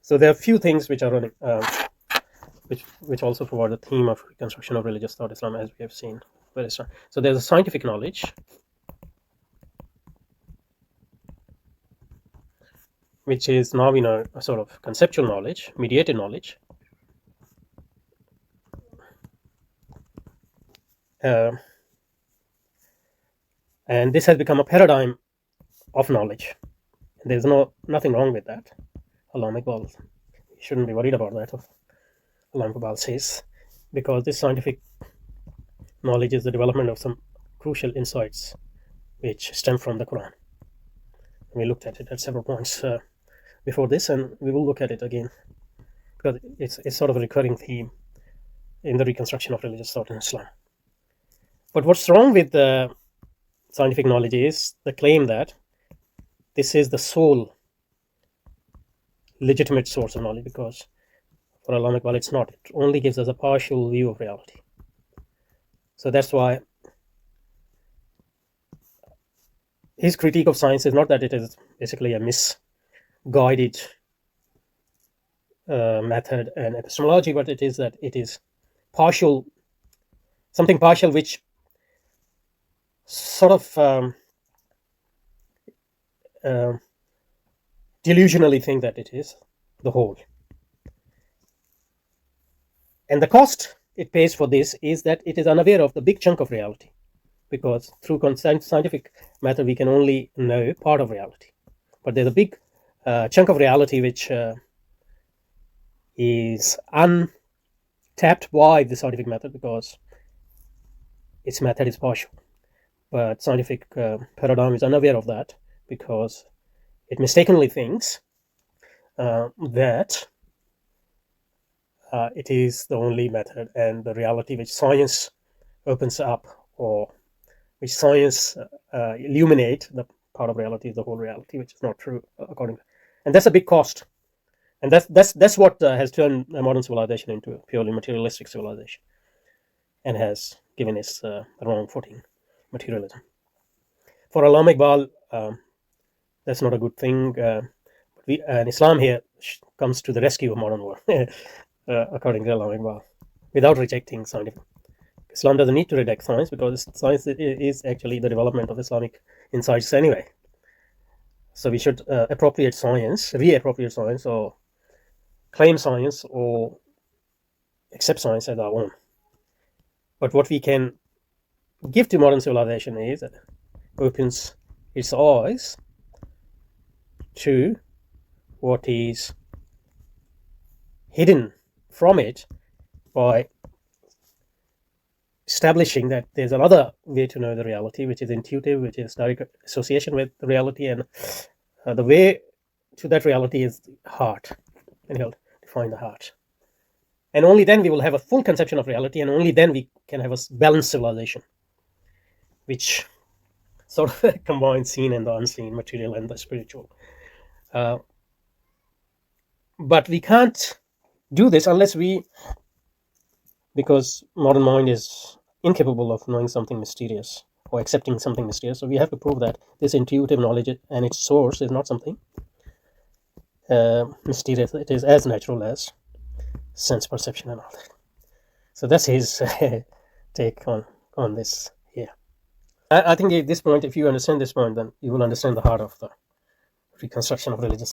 So there are a few things which are running, which also provide the theme of reconstruction of religious thought Islam, as we have seen. So there's a scientific knowledge, which is now in a sort of conceptual knowledge, mediated knowledge. And this has become a paradigm of knowledge. There's nothing wrong with that. Allama Iqbal, you shouldn't be worried about that. Allama Iqbal says, because this scientific knowledge is the development of some crucial insights which stem from the Quran. We looked at it at several points before this, and we will look at it again because it's sort of a recurring theme in the reconstruction of religious thought in Islam. But what's wrong with the scientific knowledge is the claim that this is the sole legitimate source of knowledge, because for Allama Iqbal it's not. It only gives us a partial view of reality. So that's why his critique of science is not that it is basically a misguided method and epistemology, but it is that it is partial, something partial which sort of delusionally think that it is the whole. And the cost it pays for this is that it is unaware of the big chunk of reality, because through scientific method we can only know part of reality. But there's a big chunk of reality which is untapped by the scientific method, because its method is partial. But scientific paradigm is unaware of that, because it mistakenly thinks that it is the only method and the reality which science opens up, or which science illuminate the part of reality is the whole reality, which is not true according to. And that's a big cost. And that's what has turned modern civilization into a purely materialistic civilization, and has given us the wrong footing, materialism. For Allama Iqbal, that's not a good thing. And Islam here comes to the rescue of modern world, according to Allama Iqbal, without rejecting scientific. Islam doesn't need to reject science, because science is actually the development of Islamic insights anyway. So we should appropriate science, reappropriate science, or claim science, or accept science as our own. But what we can give to modern civilization is it opens its eyes to what is hidden from it by establishing that there's another way to know the reality, which is intuitive, which is direct association with the reality, and the way to that reality is the heart, and he'll define the heart. And only then we will have a full conception of reality, and only then we can have a balanced civilization, which sort of combines seen and the unseen, material and the spiritual. But we can't do this unless because modern mind is incapable of knowing something mysterious or accepting something mysterious. So we have to prove that this intuitive knowledge and its source is not something mysterious. It is as natural as sense perception and all that. So that's his take on this here. I think at this point, if you understand this point, then you will understand the heart of the reconstruction of religious